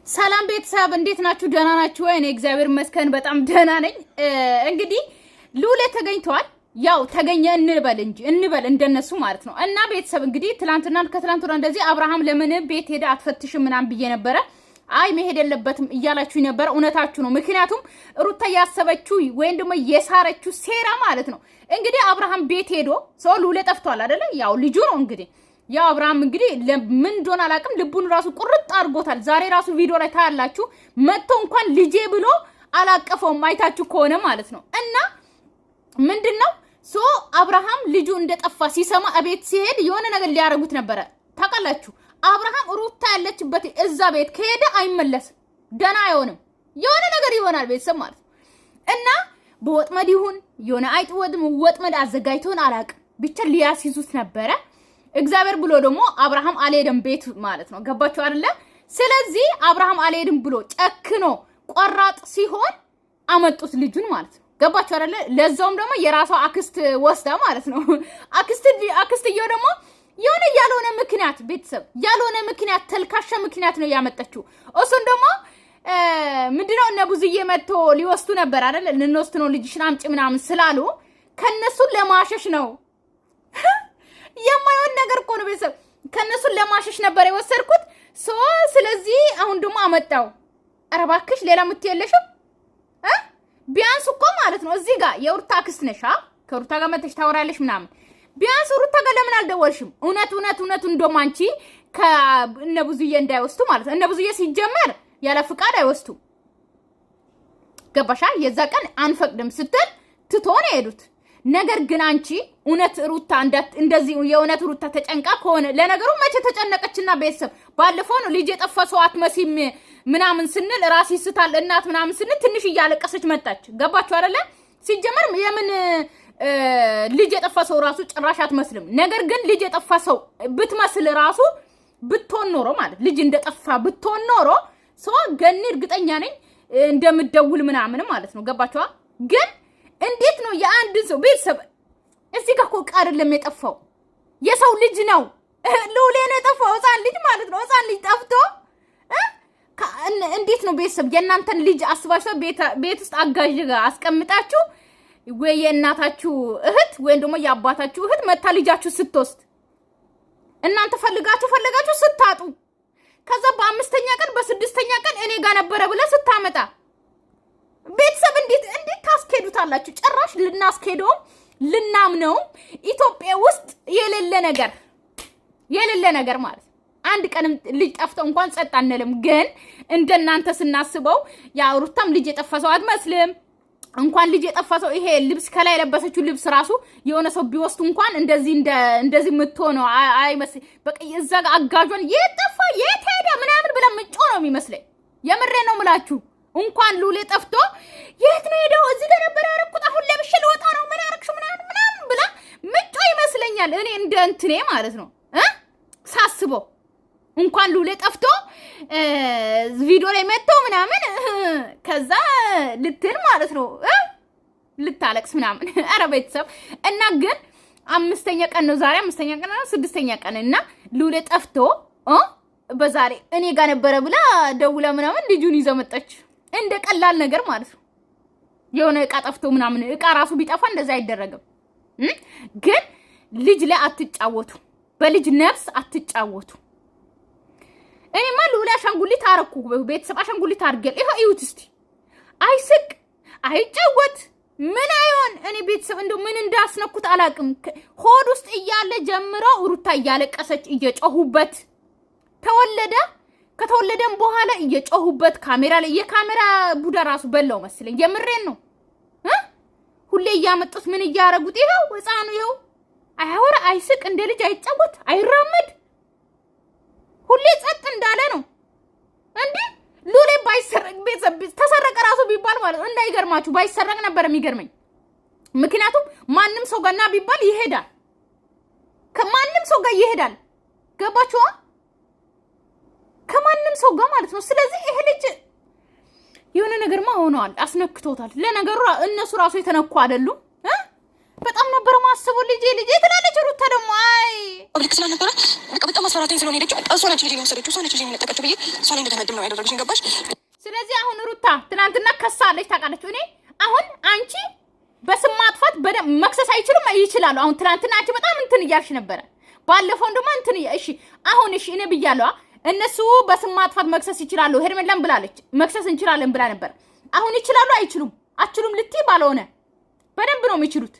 ሰላም ቤተሰብ እንዴት ናችሁ? ደህና ናችሁ ወይ? እኔ እግዚአብሔር ይመስገን በጣም ደህና ነኝ። እንግዲህ ሉሌ ተገኝቷል። ያው ተገኘ እንበል እንጂ እንበል እንደነሱ ማለት ነው። እና ቤተሰብ እንግዲህ ትላንትና ከትላንት ወዲያ እንደዚህ አብርሃም ለምን ቤት ሄደ አትፈትሽም ምናምን ብዬ ነበረ። አይ መሄድ የለበትም እያላችሁ ነበር። እውነታችሁ ነው። ምክንያቱም ሩታ ያሰበችው ወይም ደግሞ የሳረችው ሴራ ማለት ነው። እንግዲህ አብርሃም ቤት ሄዶ ሰው ሉሌ ጠፍቷል አይደለ? ያው ልጁ ነው እንግዲህ ያው አብርሃም እንግዲህ ምን እንደሆነ አላውቅም፣ ልቡን ራሱ ቁርጥ አድርጎታል። ዛሬ ራሱ ቪዲዮ ላይ ታያላችሁ። መጥቶ እንኳን ልጄ ብሎ አላቀፈውም፣ አይታችሁ ከሆነ ማለት ነው። እና ምንድነው አብርሃም ልጁ እንደጠፋ ሲሰማ እቤት ሲሄድ የሆነ ነገር ሊያረጉት ነበረ። ታውቃላችሁ አብርሃም ሩታ ያለችበት እዛ ቤት ከሄደ አይመለስም፣ ደና አይሆንም፣ የሆነ ነገር ይሆናል ቤተሰብ ማለት ነው። እና በወጥመድ ይሁን የሆነ አይጥ ወጥመድ አዘጋጅቶን አላውቅም፣ ብቻ ሊያስይዙት ነበረ። እግዚአብሔር ብሎ ደግሞ አብርሃም አልሄድም ቤት ማለት ነው። ገባችሁ አይደለ? ስለዚህ አብርሃም አልሄድም ብሎ ጨክኖ ቆራጥ ሲሆን አመጡት ልጁን ማለት ነው። ገባችሁ አይደለ? ለዛውም ደግሞ የራሷ አክስት ወስዳ ማለት ነው። አክስትየው ደግሞ የሆነ ያልሆነ ምክንያት ቤተሰብ ያልሆነ ምክንያት ተልካሻ ምክንያት ነው ያመጣችው። እሱን ደግሞ ምንድነው እነ ብዙዬ መጥቶ ሊወስዱ ነበር አይደል? ልንወስድ ነው ልጅሽን አምጪ ምናምን ስላሉ ከነሱ ለማሸሽ ነው። የማይሆን ነገር እኮ ነው ቤተሰብ። ከነሱ ለማሸሽ ነበር የወሰድኩት። ስለዚህ አሁን ደግሞ አመጣው። ኧረ እባክሽ ሌላ የምትየለሽም ቢያንስ እኮ ማለት ነው እዚህ ጋር የሩታ አክስት ነሽ። ከሩታ ጋር መተሽ ታወራለሽ ምናምን። ቢያንስ ሩታ ጋር ለምን አልደወልሽም? እውነት እንደውም አንቺ ከእነ ብዙዬ እንዳይወስዱ ማለት ነው። እነ ብዙዬ ሲጀመር ያለ ፍቃድ አይወስዱ። ገባሻ? የዛ ቀን አንፈቅድም ስትል ትቶን ሄዱት። ነገር ግን አንቺ እውነት ሩታ እንደዚህ የእውነት ሩታ ተጨንቃ ከሆነ ለነገሩ መቼ ተጨነቀችና ቤተሰብ ባለፈው ነው ልጅ የጠፋ ሰው አትመሲም ምናምን ስንል ራስ ይስታል እናት ምናምን ስንል ትንሽ እያለቀሰች መጣች። ገባችሁ አይደለ? ሲጀመር የምን ልጅ የጠፋ ሰው ራሱ ጭራሽ አትመስልም። ነገር ግን ልጅ የጠፋ ሰው ብትመስል ራሱ ብትሆን ኖሮ ማለት ልጅ እንደጠፋ ብትሆን ኖሮ ሰው ገኒ እርግጠኛ ነኝ እንደምደውል ምናምን ማለት ነው። ገባችኋ? ግን እንዴት ነው የአንድ ሰው ቤተሰብ እዚህ ጋር እኮ አይደለም የጠፋው የሰው ልጅ ነው። ሉሌ ነው የጠፋው፣ ህፃን ልጅ ማለት ነው። ህፃን ልጅ ጠፍቶ እንዴት ነው ቤተሰብ የእናንተን ልጅ አስባችሁ ቤት ውስጥ አጋዥ ጋር አስቀምጣችሁ ወይ የእናታችሁ እህት ወይም ደግሞ የአባታችሁ እህት መታ ልጃችሁ ስትወስድ እናንተ ፈልጋችሁ ስታጡ ከዛ በአምስተኛ ቀን በስድስተኛ ቀን እኔ ጋር ነበረ ብለ ስታመጣ ቤተሰብ እንዴት ታስኬዱታላችሁ? ጭራሽ ልናስኬደው ልናምነው ኢትዮጵያ ውስጥ የሌለ ነገር ማለት አንድ ቀንም ልጅ ጠፍቶ እንኳን ጸጥ አንልም። ግን እንደናንተ ስናስበው ያ ሩታም ልጅ የጠፋ ሰው አትመስልም። እንኳን ልጅ የጠፋ ሰው ይሄ ልብስ ከላይ ለበሰችው ልብስ ራሱ የሆነ ሰው ቢወስዱ እንኳን እንደዚህ የምትሆነው አይመስል። በቃ የዛ ጋር አጋጇን የጠፋ የት ሄደ ምናምን ብለ ምጮ ነው የሚመስለኝ። የምሬ ነው ምላችሁ። እንኳን ሉሌ ጠፍቶ የት ነው ሄደው እዚህ ጋር ነበር ያረኩት አሁን ለብሼ ልወጣ ነው ምን አረክሽ ምናምን ብላ ምጮ ይመስለኛል። እኔ እንደ እንትኔ ማለት ነው ሳስበው እንኳን ሉሌ ጠፍቶ ቪዲዮ ላይ መጥቶ ምናምን ከዛ ልትል ማለት ነው ልታለቅስ ምናምን። ኧረ ቤተሰብ እና ግን አምስተኛ ቀን ነው ዛሬ፣ አምስተኛ ቀን ነው ስድስተኛ ቀን እና ሉሌ ጠፍቶ በዛሬ እኔ ጋር ነበረ ብላ ደውላ ምናምን ልጁን ይዘው መጣች። እንደ ቀላል ነገር ማለት ነው። የሆነ እቃ ጠፍቶ ምናምን እቃ ራሱ ቢጠፋ እንደዛ አይደረግም። ግን ልጅ ላይ አትጫወቱ፣ በልጅ ነፍስ አትጫወቱ። እኔማ ሉሌ አሻንጉሊት አረኩ ቤተሰብ አሻንጉሊት አድርገል። ይሄ እዩት እስቲ። አይስቅ አይጫወት ምን አይሆን። እኔ ቤተሰብ እንደው ምን እንዳስነኩት አላቅም። ሆድ ውስጥ እያለ ጀምረው ሩታ እያለቀሰች እየጮሁበት ተወለደ። ከተወለደም በኋላ እየጮሁበት ካሜራ ላይ የካሜራ ቡዳ ራሱ በላው መስለኝ። የምሬን ነው። ሁሌ እያመጡት ምን እያረጉት ይሄው ህፃኑ ይሄው አያወራ አይስቅ፣ እንደ ልጅ አይጫወት አይራመድ፣ ሁሌ ጸጥ እንዳለ ነው። እንዴ ሉሌ ባይሰረቅ ቤተሰብ ተሰረቀ ራሱ ቢባል ማለት ነው እንዳይገርማችሁ፣ ባይሰረቅ ነበር የሚገርመኝ። ምክንያቱም ማንም ሰው ጋርና ቢባል ይሄዳል፣ ከማንም ሰው ጋር ይሄዳል። ገባችሁ? ከማንም ሰው ጋር ማለት ነው። ስለዚህ ይሄ ልጅ የሆነ ነገርማ ሆኗል፣ አስነክቶታል። ለነገሩ እነሱ ራሱ የተነኩ አይደሉም። በጣም ነበር አስቡ ልጄ ትላለች ሩታ ደግሞ አይ ኦብሊክ ስለነበረ በቃ በጣም አስፈራራኝ ስለሆነ ሄደች። እሷ ነች ልጄ ነው ወሰደችው፣ እሷ ነች ልጄ የምንጠቀችው ብዬ እሷ ላይ እንደተመድም ነው ያደረገችኝ። ገባሽ? ስለዚህ አሁን ሩታ ትናንትና ከሳለች ታውቃለች። እኔ አሁን አንቺ በስም ማጥፋት መክሰስ አይችሉም ይችላሉ። አሁን ትናንትና አንቺ በጣም እንትን እያልሽ ነበረ። ባለፈው እንደማ እንትን እሺ አሁን እሺ እኔ ብያለሁ እነሱ በስም ማጥፋት መክሰስ ይችላሉ። ሄርሜላም ብላለች መክሰስ እንችላለን ብላ ነበር። አሁን ይችላሉ አይችሉም? አችሉም ልትይ ባልሆነ በደንብ ነው የሚችሉት።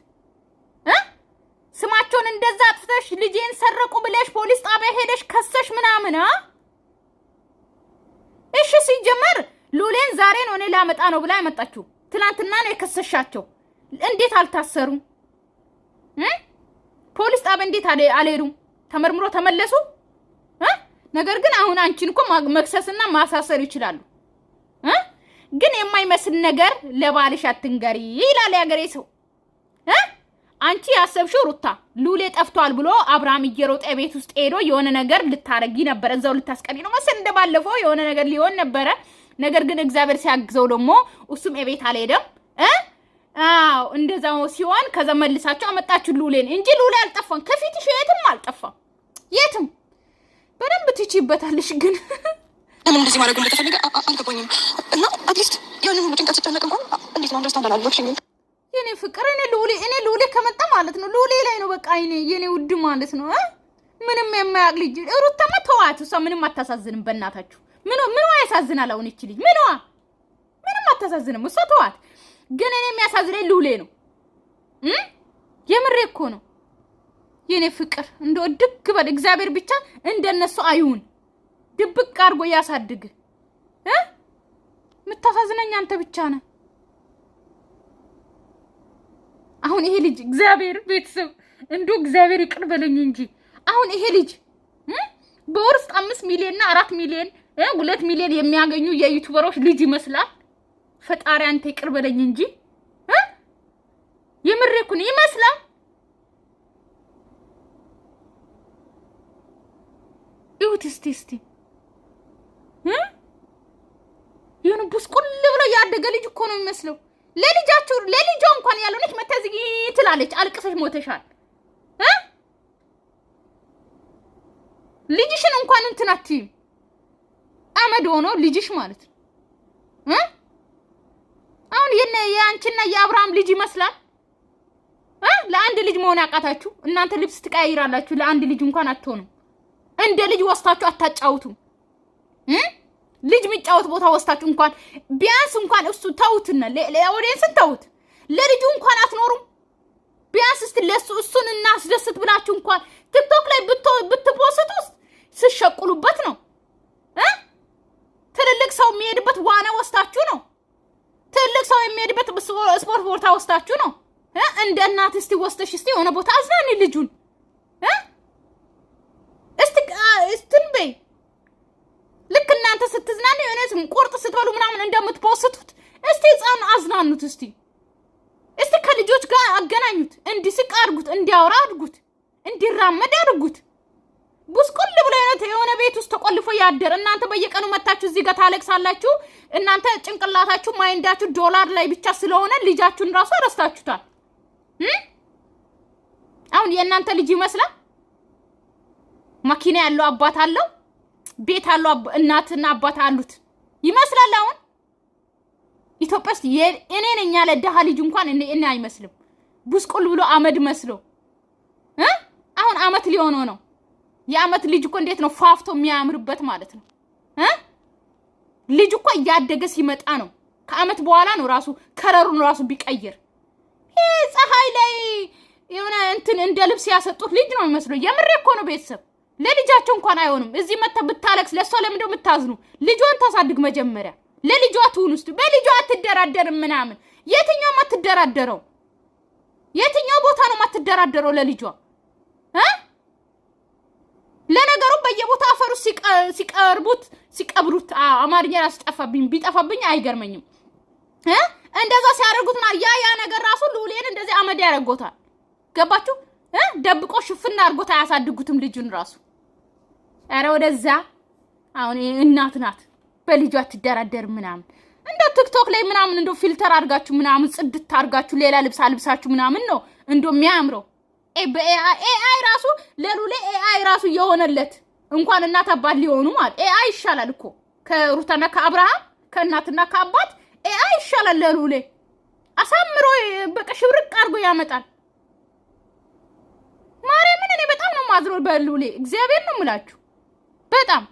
ስማቸውን እንደዛ አጥፍተሽ ልጄን ሰረቁ ብለሽ ፖሊስ ጣቢያ ሄደሽ ከሰሽ ምናምን እሺ ሲጀመር ሉሌን ዛሬ ነው እኔ ላመጣ ነው ብላ ያመጣችሁ። ትናንትና ነው የከሰሻቸው። እንዴት አልታሰሩም? ፖሊስ ጣቢያ እንዴት አልሄዱም? ተመርምሮ ተመለሱ። ነገር ግን አሁን አንቺን እኮ መክሰስና ማሳሰር ይችላሉ። ግን የማይመስል ነገር ለባልሽ አትንገሪ ይላል ያገሬ ሰው። አንቺ ያሰብሽው ሩታ ሉሌ ጠፍቷል ብሎ አብርሃም እየሮጠ ቤት ውስጥ ሄዶ የሆነ ነገር ልታረጊ ነበር፣ እዛው ልታስቀሪ ነው መሰል እንደባለፈው የሆነ ነገር ሊሆን ነበረ። ነገር ግን እግዚአብሔር ሲያግዘው ደግሞ እሱም ቤት አልሄደም። አዎ እንደዛው ሲሆን ከዛ መልሳችሁ አመጣችሁ ሉሌን እንጂ ሉሌ አልጠፋም። ከፊትሽ የትም አልጠፋም። የትም በደንብ ትችይበታለሽ። ግን ለምን እንደዚህ ማድረግ እንደተፈለገ አልገባኝም። እና አትሊስት ያንን ሁሉ ጭንቀት ስጨነቅ እንኳን እንዴት ነው አንደርስታንድ አላደረግሽኝ? የኔ ፍቅር እኔ ሉሌ ከመጣ ማለት ነው ሉሌ ላይ ነው በቃ የኔ ውድ ማለት ነው። ምንም የማያውቅ ልጅ ሩታማ ተዋት። እሷ ምንም አታሳዝንም። በእናታችሁ ምኗ ያሳዝናል? አሁን እቺ ልጅ ምንም አታሳዝንም። እሷ ተዋት። ግን እኔ የሚያሳዝነኝ ሉሌ ነው። የምሬ እኮ ነው የኔ ፍቅር። እንደው ድግ በል እግዚአብሔር ብቻ እንደነሱ አይሁን፣ ድብቅ አድርጎ ያሳድግ። የምታሳዝነኝ አንተ ብቻ ነህ። አሁን ይሄ ልጅ እግዚአብሔር ቤተሰብ እንደው እግዚአብሔር ይቅር በለኝ እንጂ አሁን ይሄ ልጅ በወር ውስጥ 5 ሚሊዮን እና 4 ሚሊዮን 2 ሚሊዮን የሚያገኙ የዩቲዩበሮች ልጅ ይመስላል። ፈጣሪ አንተ ይቅር በለኝ እንጂ የምሬኩን ይመስላል። ይሁት እስቲ የሆነ ቡስቁል ብሎ ያደገ ልጅ እኮ ነው የሚመስለው። ለልጇ እንኳን ያልሆነች መተዝጊ ትላለች። አልቅሰሽ ሞተሻል። ልጅሽን እንኳን እንትን አትይም። አመድ ሆኖ ልጅሽ ማለት ነው። አሁን የአንቺና የአብርሃም ልጅ ይመስላል። ለአንድ ልጅ መሆን ያቃታችሁ እናንተ ልብስ ትቀያይራላችሁ። ለአንድ ልጅ እንኳን አትሆኑም። እንደ ልጅ ወስታችሁ አታጫውቱም። ልጅ የሚጫወት ቦታ ወስታችሁ እንኳን ቢያንስ እንኳን እሱ ተውትና ለኦዲየንስን ተውት፣ ለልጁ እንኳን አትኖሩም። ቢያንስ እስቲ እሱን እናስደስት ብላችሁ እንኳን ቲክቶክ ላይ ብትፖስቱ ስሸቁሉበት ነው። ትልልቅ ሰው የሚሄድበት ዋና ወስታችሁ ነው። ትልልቅ ሰው የሚሄድበት ስፖርት ቦታ ወስታችሁ ነው። እንደ እናት እስቲ ወስተሽ እስቲ የሆነ ቦታ አዝናኒ ልጁን እስትን በይ። ልክ እናንተ ስትዝናኑ የሆነ ቁርጥ ስትበሉ ምናምን እንደምትፖስቱት እስቲ ህፃን አዝናኑት። እስቲ ከልጆች ጋር አገናኙት። እንዲስቅ አድርጉት፣ እንዲያወራ አድርጉት፣ እንዲራመድ አድርጉት። ቡስቁል ብሎ የሆነ ቤት ውስጥ ተቆልፎ ያደር። እናንተ በየቀኑ መታችሁ እዚህ ጋር ታለቅሳላችሁ። እናንተ ጭንቅላታችሁ ማይንዳችሁ ዶላር ላይ ብቻ ስለሆነ ልጃችሁን ራሱ አረስታችሁታል። አሁን የእናንተ ልጅ ይመስላል። መኪና ያለው አባት አለው፣ ቤት አለው፣ እናትና አባት አሉት ይመስላል። አሁን ኢትዮጵያ ውስጥ እኔ ነኝ ያለ ደሃ ልጅ እንኳን እኔ አይመስልም። ቡስቁል ብሎ አመድ መስሎ አሁን አመት ሊሆነው ነው። የአመት ልጅ እኮ እንዴት ነው ፋፍቶ የሚያምርበት ማለት ነው። ልጅ እኮ እያደገ ሲመጣ ነው። ከአመት በኋላ ነው ራሱ ከረሩን ራሱ ቢቀይር። ይሄ ፀሐይ ላይ የሆነ እንትን እንደ ልብስ ያሰጡት ልጅ ነው የሚመስለው። የምሬ እኮ ነው ቤተሰብ። ለልጃቸው እንኳን አይሆንም። እዚህ መታ ብታለቅስ ለሷ ለምንድነው የምታዝኑ? ልጇን ታሳድግ መጀመሪያ። ለልጇ ትሁን ውስጥ በልጇ አትደራደርም ምናምን። የትኛው ማትደራደረው? የትኛው ቦታ ነው ማትደራደረው ለልጇ? ለነገሩ በየቦታ አፈሩ ሲቀብሩት አማርኛ ራስ ቢጠፋብኝ አይገርመኝም። እንደዛ ሲያደርጉት ያ ነገር ራሱ ሉሌን እንደዚህ አመድ ያደርጎታል። ገባችሁ? ደብቆ ሽፍና አድርጎት አያሳድጉትም ልጁን ራሱ። ኧረ ወደዛ። አሁን እናት ናት በልጇ አትደራደር ምናምን። እንደው ቲክቶክ ላይ ምናምን እንደው ፊልተር አድርጋችሁ ምናምን ጽድት አድርጋችሁ ሌላ ልብስ አልብሳችሁ ምናምን ነው እንደው የሚያምረው። በኤአይ ራሱ ለሉሌ ኤአይ ራሱ የሆነለት እንኳን እናት አባት ሊሆኑ ማለት ኤአይ ይሻላል እኮ ከሩታና ከአብርሃም ከእናትና ከአባት ኤአይ ይሻላል ለሉሌ አሳምሮ በቃ ሽብርቅ አድርጎ ያመጣል። ማርያምን እኔ በጣም ነው ማዝሮ በሉሌ እግዚአብሔር ነው የምላችሁ። በጣም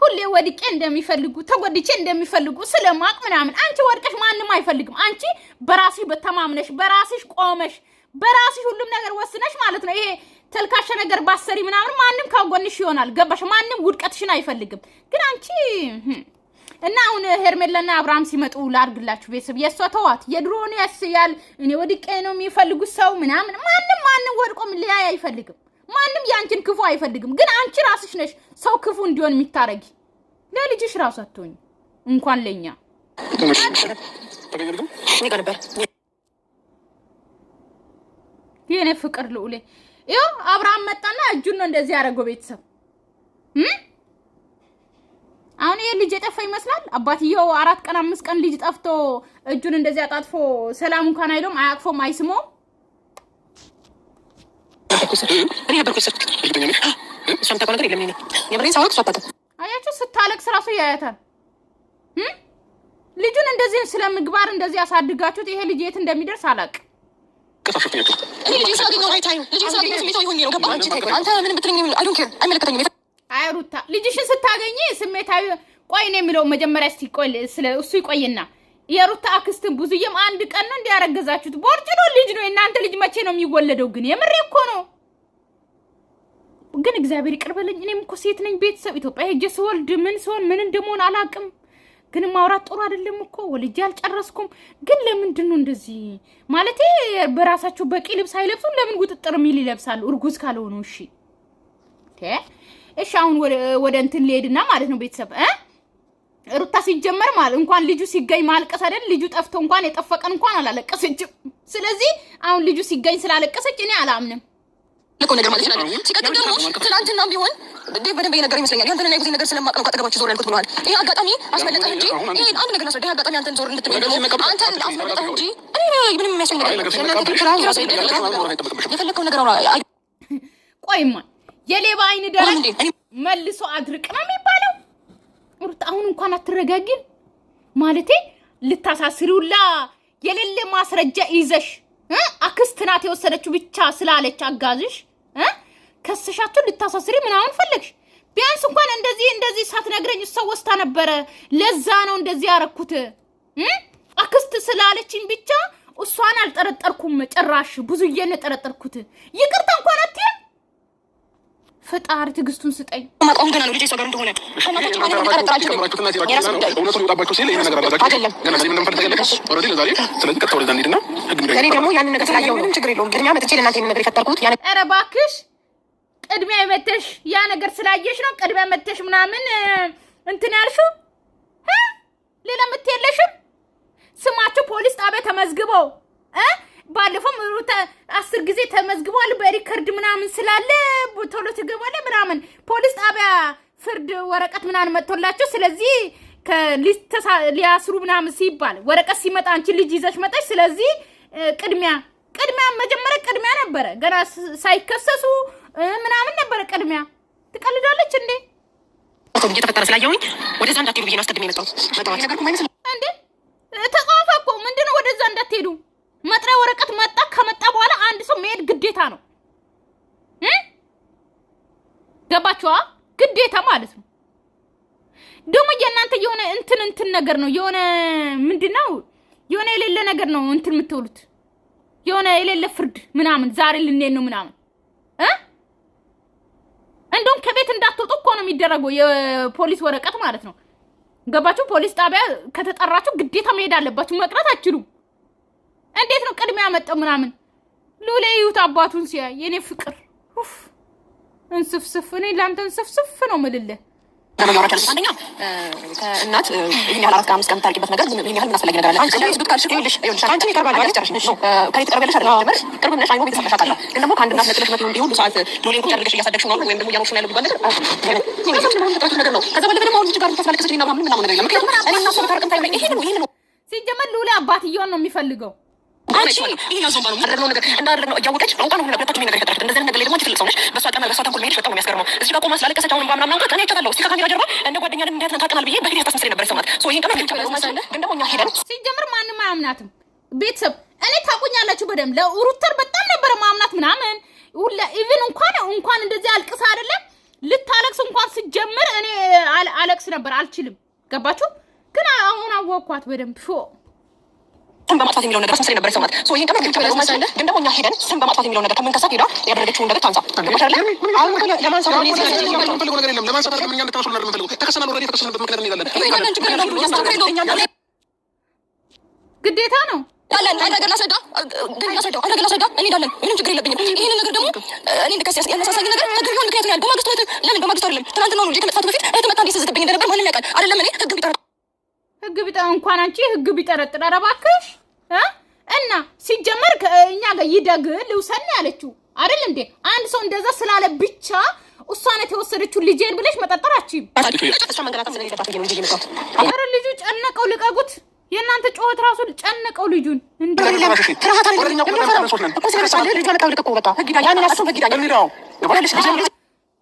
ሁሌ ወድቄ እንደሚፈልጉ ተጎድቼ እንደሚፈልጉ ስለማቅ ምናምን አንቺ ወድቀሽ ማንንም አይፈልግም። አንቺ በራስሽ በተማምነሽ በራስሽ ቆመሽ በራስሽ ሁሉም ነገር ወስነሽ ማለት ነው። ይሄ ተልካሸ ነገር ባሰሪ ምናምን ማንንም ካጎንሽ ይሆናል። ገባሽ? ማንንም ውድቀትሽን አይፈልግም። ግን አንቺ እና አሁን ሄርሜላና አብርሃም ሲመጡ ላርግላችሁ ቤተሰብ የሷ ተዋት። የድሮውን ያስያል እኔ ወድቄ ነው የሚፈልጉት ሰው ምናምን ማንንም ወድቆም ሊያይ አይፈልግም። ማንንም ያንቺን ክፉ አይፈልግም። ግን አንቺ ራስሽ ነሽ ሰው ክፉ እንዲሆን የሚታረጊ። ለልጅሽ ራስ አትሆኝ እንኳን ለኛ የኔ ፍቅር ልዑሌ ይኸው አብርሃም መጣና እጁን ነው እንደዚህ ያደረገው ቤተሰብ። አሁን ይሄ ልጅ የጠፋ ይመስላል። አባትየው 4 ቀን 5 ቀን ልጅ ጠፍቶ እጁን እንደዚህ አጣጥፎ ሰላም እንኳን አይሎም አያቅፎም አይስሞም። አያችሁ ስታለቅስ ራሱ ያያታል። ልጁን እንደዚህ ስለምግባር እንደዚህ አሳድጋችሁት ይሄ ልጅ የት እንደሚደርስ አላቅ። አይ ሩታ ልጅሽን ስታገኝ ስሜታዊ ቆይ ነው የሚለው መጀመሪያ እስቲ ቆይ ስለ እሱ ይቆይና የሩታ አክስትን ብዙዬም አንድ ቀን ነው እንዲያረገዛችሁት ቦርጭ ነው ልጅ ነው እናንተ ልጅ መቼ ነው የሚወለደው? ግን የምሬ እኮ ነው። ግን እግዚአብሔር ይቅርበልኝ እኔም እኮ ሴት ነኝ ቤተሰብ ኢትዮጵያ ሄጄ ስወልድ ምን ሲሆን ምን እንደሆነ አላቅም። ግን ማውራት ጥሩ አይደለም እኮ ወልጄ አልጨረስኩም። ግን ለምንድን ነው እንደዚህ ማለት በራሳቸው በቂ ልብስ አይለብሱም? ለምን ጉጥጥር ሚል ይለብሳሉ እርጉዝ ካልሆኑ? እሺ አሁን ወደ እንትን ልሄድና ማለት ነው ቤተሰብ ሩታ ሲጀመር ማለት እንኳን ልጁ ሲገኝ ማልቀስ አይደል ልጁ ጠፍቶ እንኳን የጠፈቀን እንኳን አላለቀሰችም። ስለዚህ አሁን ልጁ ሲገኝ ስላለቀሰች እኔ አላምንም። ለኮ ነገር ማለት ይችላል። ሲቀጥል ደግሞ ትናንትና ቢሆን በደንብ የነገር ይመስለኛል። ያንተና የጉዜ ነገር ስለማቀም ካጠገባችሁ ዞር ያልኩት ብለዋል። ይሄ አጋጣሚ አስመለጠህ እንጂ ይሄ አንድ ነገር አስረዳ። አጋጣሚ አንተን ዞር እንድትመጣ ደግሞ አንተን አስመለጠህ እንጂ ምንም የሚያስፈልግ ነገር የፈለከው ነገር ነው። ቆይማ የሌባ አይን ደረቅ መልሶ አድርቅ ነው የሚባለው። ሩት አሁን እንኳን አትረጋጊም ማለቴ ልታሳስሪውላ የሌለ ማስረጃ ይዘሽ አክስት ናት የወሰደችው ብቻ ስላለች አጋዝሽ ከሰሻችሁ ልታሳስሪ ምናምን ፈለግሽ። ቢያንስ እንኳን እንደዚህ ሳትነግረኝ እሷ ወስታ ነበረ ለዛ ነው እንደዚህ ያረኩት አክስት ስላለችኝ ብቻ እሷን አልጠረጠርኩም። ጭራሽ ብዙዬን ጠረጠርኩት። ይቅርታ እንኳን አትይም። ፈጣሪ ትግስቱን ስጠኝ። ማቆም ገና ነው ልጅ ሰው እንደሆነ ከማታችሁ ማለት ነው። ተጠራጥራችሁ እውነቱን ይወጣባችሁ ሲል ይሄን ነገር አላዛችሁ አይደለም ገና ለዚህ ምንም ፈለጋለሽ ኦሬዲ ለዛሬ ስለዚህ ቀጥታ ወደዛ እንሂድና እኔ ደግሞ ያንን ነገር ስላየው ነው ችግር የለውም። ቅድሚያ መጥቼ ለእናንተ ይሄን ነገር የፈጠርኩት ያ ኧረ እባክሽ ቅድሚያ መተሽ ያ ነገር ስላየሽ ነው ቅድሚያ መተሽ ምናምን እንትን ያልሽው ሌላ ምትየለሽም። ስማችሁ ፖሊስ ጣቢያ ተመዝግበው ባለፈው ሩታ 10 ጊዜ ተመዝግቧል በሪከርድ ምናምን ስላለ ቶሎ ትገባለ ምናምን ፖሊስ ጣቢያ ፍርድ ወረቀት ምናምን መጥቶላችሁ ስለዚህ ከሊስት ሊያስሩ ምናምን ሲባል ወረቀት ሲመጣ አንቺ ልጅ ይዘሽ መጣሽ። ስለዚህ ቅድሚያ መጀመሪያ ቅድሚያ ነበረ ገና ሳይከሰሱ ምናምን ነበረ ቅድሚያ። ትቀልዳለች እንዴ? እንዴ ተፈጠረ ስላየውኝ ወደዛ እንዳትሄዱ ብዬ ነው አስቀድሜ የመጣሁት። መጣሁት ነገር ማለት ነው እንዴ ተጻፈ እኮ ምንድነው ወደዛ እንዳትሄዱ መጥሪያ ወረቀት መጣ። ከመጣ በኋላ አንድ ሰው መሄድ ግዴታ ነው። ገባችኋ? ግዴታ ማለት ነው። ደግሞ የእናንተ የሆነ እንትን ነገር ነው የሆነ ምንድነው የሆነ የሌለ ነገር ነው እንትን የምትውሉት የሆነ የሌለ ፍርድ ምናምን ዛሬ ልንሄድ ነው ምናምን እንደውም ከቤት እንዳትወጡ እኮ ነው የሚደረገው የፖሊስ ወረቀት ማለት ነው። ገባችሁ? ፖሊስ ጣቢያ ከተጠራችሁ ግዴታ መሄድ አለባችሁ። መቅረት አትችሉም። እንዴት ነው ቅድሚያ መጣው ምናምን ሉሌ ይሁት አባቱን ሲያይ የኔ ፍቅር እንስፍስፍ እኔ ላንተ እንስፍስፍ ነው የምልልህ። አንደኛ ከእናት ይሄን ያህል 4-5 ቀን ታርቂበት ነገር ይሄን ያህል ምናስፈልግ ነገር አለ። አንቺ ልጅ ብትካልሽ ይልሽ አንቺ ይቀርባል ማለት ጨርሽ ነው ከዚህ ተቀርበለሽ አይደል? ቅርብ ነሽ አይኖ ቤተሰብ ተሻታለ። ግን ደግሞ ከአንድ እናት ነጥለሽ መጥቶ እንዲሁ ሰዓት ሉሌ ቁጭ አድርገሽ እያሳደግሽ ነው ወይም ደግሞ ያሞሽ ነው ያለው ነገር ነው። ከዛ በኋላ ደግሞ ልጅ ጋር ተስማልከሽ ሊና ምናምን ነገር የለም። ምክንያቱም እኔ እና ሰው ታርቀም ታይም ይሄ ነው ሲጀመር ሉሌ አባትየውን ነው የሚፈልገው። አንቺ ይሄ ያዘው ባሉ አደረገው ነገር እንዳደረገው እያወቀች አውቃ ነው ሁለታችሁ ነገር ይፈጠራል። እንደዚህ ነገር ላይ ደግሞ ትልቅ ሰው ነሽ። በሷ ቀመር በሷ ተንኮል መሄድሽ በጣም የሚያስገርመው። እዚህ ጋር ቆማ ስላለቀሰች አሁን ምናምን አንተ እኔ አይቻታለሁ። እስቲ ከካሜራ ጀርባ እንደ ጓደኛ እንዴት ታቀናል ብዬ በፊት ታስመስለኝ ነበር ሰማት። ሶ ይሄን ቀመር ግን ደግሞ እኛ ሄደን ሲጀምር ማንንም አያምናትም። ቤተሰብ እኔ ታቁኛላችሁ በደም ለሩተር በጣም ነበር ማምናት ምናምን ሁላ ኢቭን እንኳን እንደዚህ አልቅሳ አይደለም ልታለቅስ እንኳን ሲጀምር እኔ አለቅስ ነበር አልችልም። ገባችሁ? ግን አሁን አወኳት በደም ስም በማጥፋት የሚለው ነገር ተመስሪ ነበር ሰማት። ሶ ይሄን ቀመር ግን ደግሞ እኛ ሄደን ስም በማጥፋት የሚለው ነገር ከመንከሳት ሄዳ ያደረገችው ነገር ታንሳ ተባሻለ። አሁን ለማንሳት ነው የምንፈልገው ነገር የለም። ለማንሳት አይደለም እኛ እንድታወሱ ነው የምንፈልገው። ተከሰናል ኦልሬዲ ተከሰናበት ምክንያት እንይዛለን። ግዴታ ነው ያለን ነገር ላስረዳ እንሄዳለን። ምንም ችግር የለብኝም። ይሄን ነገር ደግሞ እኔ እንደከስ ያነሳሳኝ ነገር ተገቢውን ምክንያት ያለ በማግስቱ ለምን በማግስቱ አይደለም ትናንትና ነው እንጂ ከመጥፋቱ በፊት እህትመጣ እንዴት ስትዘብኝ እንደነበር ማንም ያውቃል አይደለም። እኔ ህግ ቢጠረጥር እንኳን አንቺ ህግ ቢጠረጥር ኧረ እባክሽ እና ሲጀመር እኛ ጋር ይደግ ልውሰን ያለችው አይደል እንዴ? አንድ ሰው እንደዛ ስላለ ብቻ እሷን የተወሰደችው ልጄን ብለሽ መጠርጠራችሁ ኧረ ልጁ ጨነቀው። ልቀቁት። የእናንተ ጮኸት ራሱ ጨነቀው ልጁን።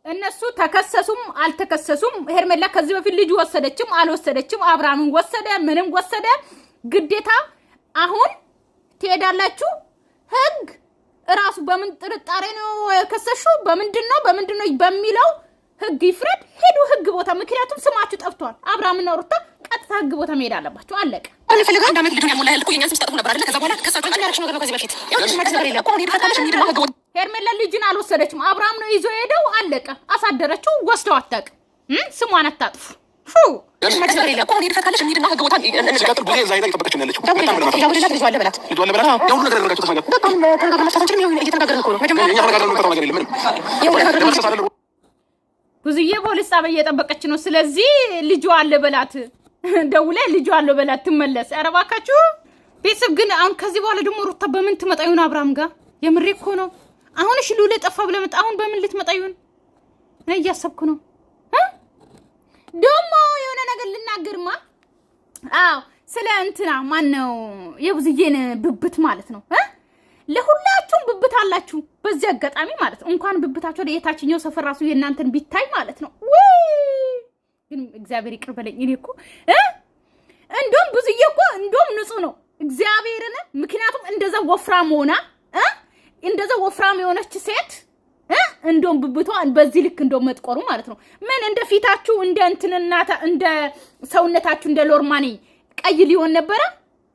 እነሱ ተከሰሱም አልተከሰሱም ሄርሜላ ከዚህ በፊት ልጅ ወሰደችም አልወሰደችም አብርሃምን ወሰደ ምንም ወሰደ ግዴታ አሁን ትሄዳላችሁ። ህግ ራሱ በምን ጥርጣሬ ነው የከሰሽው በምንድነው በሚለው ህግ ይፍረድ። ሄዱ ህግ ቦታ። ምክንያቱም ስማችሁ ጠፍቷል። አብርሃምና ሩታ ቀጥታ ህግ ቦታ መሄድ አለባችሁ። አለቀ። እኔ ፈልጋ እንዳመት ልጁን ያሞላ ያልኩ የኛን ስም ጠጥቶ ነበር አይደል? ከዛ በኋላ ከሳችሁ አንድ ያርሽ ነገር ነው። ከዚህ በፊት ሄርሜላ ልጅን አልወሰደችም። አብርሃም ነው ይዞ ሄደው። አለቀ። አሳደረችው። ወስደው አታውቅ። ስሟን አታጥፉ። ብዙዬ ፖሊስ ጣቢያ እየጠበቀች ነው። ስለዚህ ልጇ አለ በላት ደውለ ልጇ አለ በላት ትመለስ። ኧረ እባካችሁ ቤተሰብ ግን አሁን ከዚህ በኋላ ደግሞ ሩታ በምን ትመጣ ይሆን አብርሃም ጋር? የምሬ እኮ ነው። አሁን እሺ ሉሌ ጠፋ ብለህ መጣ። አሁን በምን ልትመጣ ይሆን? እኔ እያሰብኩ ነው። ደግሞ የሆነ ነገር ልናገርማ። አዎ ስለ እንትና ማነው የብዙዬን ብብት ማለት ነው። ለሁላችሁም ብብት አላችሁ በዚህ አጋጣሚ ማለት ነው። እንኳን ብብታችሁ ወደ የታችኛው ሰፈር ራሱ የእናንተን ቢታይ ማለት ነው። ግን እግዚአብሔር ይቅር በለኝ። እኔ እኮ እንደውም ብዙዬ እኮ እንደውም ንጹህ ነው እግዚአብሔርን። ምክንያቱም እንደዛ ወፍራም ሆና እንደዛ ወፍራም የሆነች ሴት እንደውም ብብቷ በዚህ ልክ እንደውም መጥቆሩ ማለት ነው። ምን እንደ ፊታችሁ እንደ እንትንናታ እንደ ሰውነታችሁ እንደ ሎርማኒ ቀይ ሊሆን ነበረ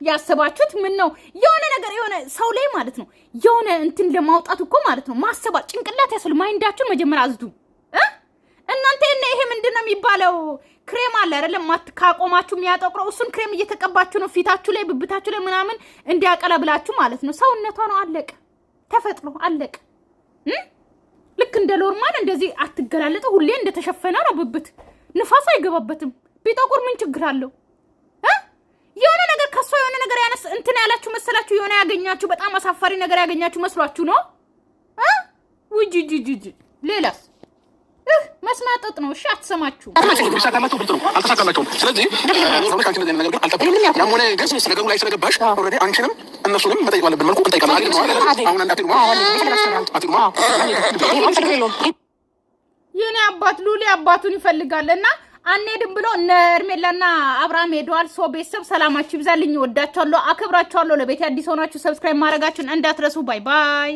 ያሰባችሁት? ምን ነው የሆነ ነገር የሆነ ሰው ላይ ማለት ነው የሆነ እንትን ለማውጣት እኮ ማለት ነው ማሰባ ጭንቅላት ያስል ማይንዳችሁን መጀመሪያ አዝዱ። እናንተ ይሄ ምንድነው የሚባለው ክሬም አለ አይደለም? ካቆማችሁ የሚያጠቁረው እሱን ክሬም እየተቀባችሁ ነው ፊታችሁ ላይ ብብታችሁ ላይ ምናምን እንዲያቀለብላችሁ ማለት ነው። ሰውነቷ ነው አለቀ። ተፈጥሮ አለቀ። ልክ እንደ ሎርማን እንደዚህ አትገላለጡ። ሁሌ እንደተሸፈነ ነው ብብት፣ ንፋስ አይገባበትም። ቢጠቁር ምን ችግር አለው? የሆነ ነገር ከሷ የሆነ ነገር ያነስ እንትን ያላችሁ መሰላችሁ? የሆነ ያገኛችሁ በጣም አሳፋሪ ነገር ያገኛችሁ መስሏችሁ ነው? ውጂጂጂጂ ሌላስ መስማጠጥ ነው። እሺ አትሰማችሁ። አልተሳካላችሁ ብልጥ ነው አልተሳካላችሁም። ስለዚህ ኖርማል ካንቺ ነገር ግን አልጠበቅም። ያም ሆነ ግን ነገሩ ላይ ስለገባሽ ኦልሬዲ አንቺንም እነሱንም መጠየቅ ባለብን መልኩ እንጠይቃለን። አሁን የኔ አባት ሉሊ አባቱን ይፈልጋልና አንሄድም ብሎ እነ ሄርሜላና አብርሃም ሄደዋል። ሶ ቤተሰብ ሰላማችሁ ይብዛልኝ። ወዳችኋለሁ፣ አከብራችኋለሁ። ለቤት አዲስ ሆናችሁ ሰብስክራይብ ማድረጋችሁን እንዳትረሱ። ባይ ባይ።